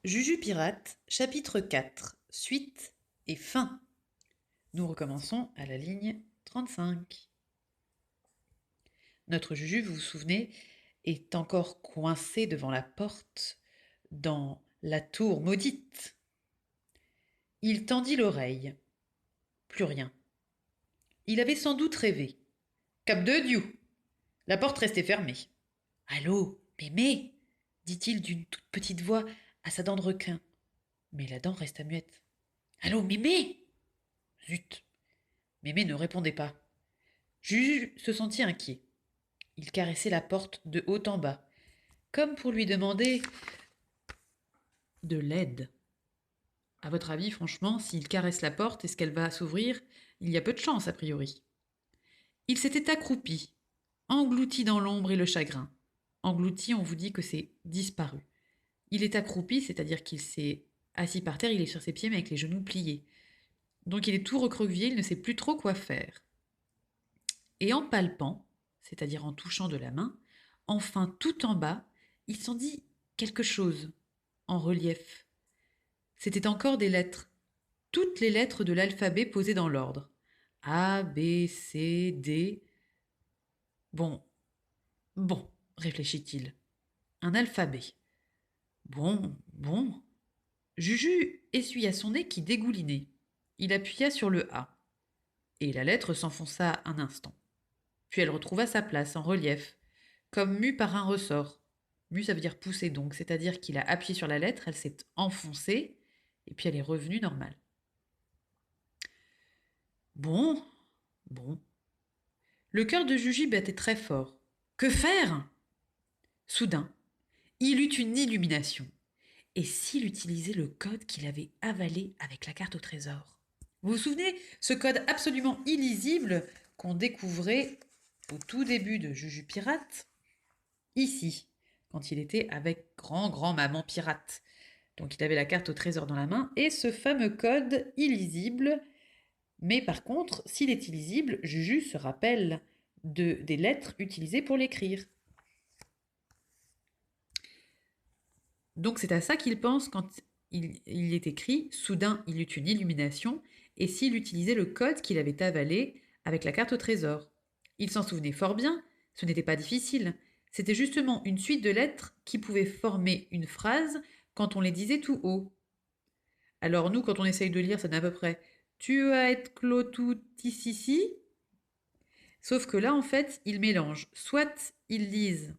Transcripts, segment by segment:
Juju Pirate, chapitre 4, suite et fin. Nous recommençons à la ligne 35. Notre Juju, vous vous souvenez, est encore coincé devant la porte dans la tour maudite. Il tendit l'oreille. Plus rien. Il avait sans doute rêvé. Cap de Dieu. La porte restait fermée. Allô, mémé dit-il d'une toute petite voix à sa dent de requin. Mais la dent resta muette. Allô, mémé Zut. Mémé ne répondait pas. Juju se sentit inquiet. Il caressait la porte de haut en bas, comme pour lui demander de l'aide. À votre avis, franchement, s'il caresse la porte, est-ce qu'elle va s'ouvrir? Il y a peu de chance, a priori. Il s'était accroupi, englouti dans l'ombre et le chagrin. Englouti, on vous dit que c'est disparu. Il est accroupi, c'est-à-dire qu'il s'est assis par terre, il est sur ses pieds mais avec les genoux pliés. Donc il est tout recroquevillé, il ne sait plus trop quoi faire. Et en palpant, c'est-à-dire en touchant de la main, enfin tout en bas, il sentit quelque chose en relief. C'était encore des lettres, toutes les lettres de l'alphabet posées dans l'ordre. A, B, C, D. Bon, bon, réfléchit-il. Un alphabet. Bon. Juju essuya son nez qui dégoulinait. Il appuya sur le A. Et la lettre s'enfonça un instant. Puis elle retrouva sa place en relief, comme mue par un ressort. Mue, ça veut dire pousser donc, c'est-à-dire qu'il a appuyé sur la lettre, elle s'est enfoncée, et puis elle est revenue normale. Bon, bon. Le cœur de Juju battait très fort. Que faire? Soudain, il eut une illumination. Et s'il utilisait le code qu'il avait avalé avec la carte au trésor? Vous vous souvenez, ce code absolument illisible qu'on découvrait au tout début de Juju Pirate? Ici, quand il était avec grand maman pirate. Donc il avait la carte au trésor dans la main et ce fameux code illisible. Mais par contre, s'il est illisible, Juju se rappelle des lettres utilisées pour l'écrire. Donc c'est à ça qu'il pense quand il est écrit. Soudain, il eut une illumination, et s'il utilisait le code qu'il avait avalé avec la carte au trésor. Il s'en souvenait fort bien, ce n'était pas difficile. C'était justement une suite de lettres qui pouvaient former une phrase quand on les disait tout haut. Alors nous, quand on essaye de lire, ça donne à peu près Tu as être clotou ici. Sauf que là, en fait, ils mélangent. Soit ils lisent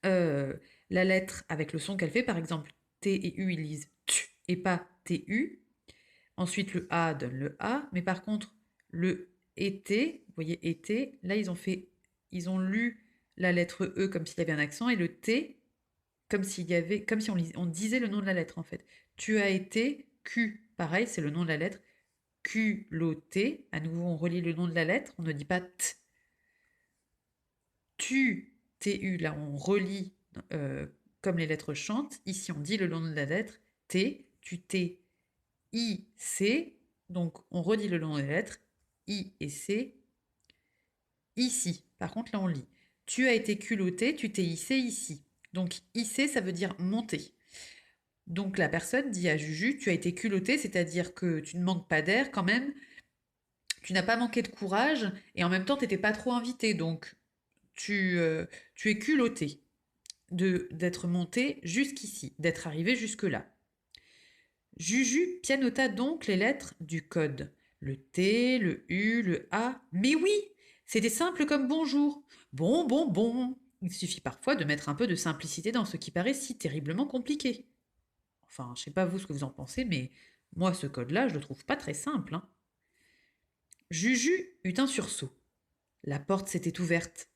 euh, la lettre avec le son qu'elle fait, par exemple T et U, ils lisent tu et pas TU. Ensuite, le A donne le A, mais par contre, le été, vous voyez été, là ils ont lu la lettre E comme s'il y avait un accent et le T comme s'il y avait, comme si on disait le nom de la lettre en fait. Tu as été Q, pareil, c'est le nom de la lettre. Culotté, à nouveau on relit le nom de la lettre, on ne dit pas T. Tu, TU, là on relit euh, comme les lettres chantent. Ici on dit le nom de la lettre T, tu T, I, C. Donc on redit le nom des lettres I et C. Ici, par contre là on lit. Tu as été culotté, tu t'es hissé ici. Donc hisser ça veut dire monter. Donc la personne dit à Juju, tu as été culotté, c'est-à-dire que tu ne manques pas d'air quand même, tu n'as pas manqué de courage et en même temps tu n'étais pas trop invité, donc tu es culotté d'être monté jusqu'ici, d'être arrivé jusque-là. Juju pianota donc les lettres du code. Le T, le U, le A. Mais oui, c'était simple comme bonjour. Bon. Il suffit parfois de mettre un peu de simplicité dans ce qui paraît si terriblement compliqué. Enfin, je sais pas vous ce que vous en pensez, mais moi ce code-là, je le trouve pas très simple, hein. Juju eut un sursaut. La porte s'était ouverte.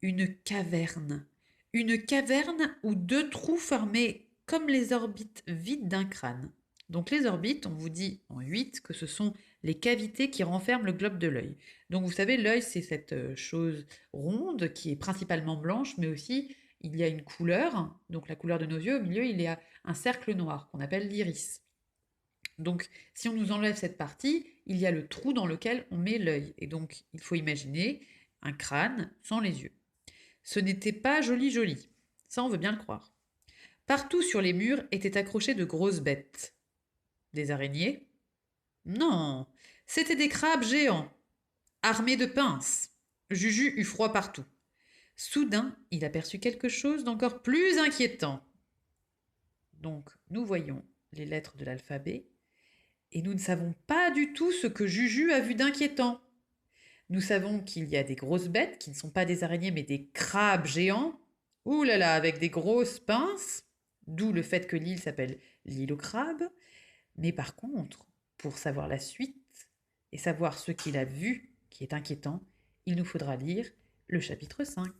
Une caverne. Une caverne où deux trous formaient comme les orbites vides d'un crâne. Donc les orbites, on vous dit en 8 que ce sont les cavités qui renferment le globe de l'œil. Donc vous savez, l'œil, c'est cette chose ronde qui est principalement blanche, mais aussi il y a une couleur, donc la couleur de nos yeux, au milieu, il y a un cercle noir qu'on appelle l'iris. Donc si on nous enlève cette partie, il y a le trou dans lequel on met l'œil. Et donc il faut imaginer un crâne sans les yeux. Ce n'était pas joli. Ça, on veut bien le croire. Partout sur les murs étaient accrochées de grosses bêtes. Des araignées? Non, c'étaient des crabes géants, armés de pinces. Juju eut froid partout. Soudain, il aperçut quelque chose d'encore plus inquiétant. Donc, nous voyons les lettres de l'alphabet et nous ne savons pas du tout ce que Juju a vu d'inquiétant. Nous savons qu'il y a des grosses bêtes qui ne sont pas des araignées mais des crabes géants. Ouh là là, avec des grosses pinces. D'où le fait que l'île s'appelle l'île aux crabes. Mais par contre, pour savoir la suite et savoir ce qu'il a vu qui est inquiétant, il nous faudra lire le chapitre 5.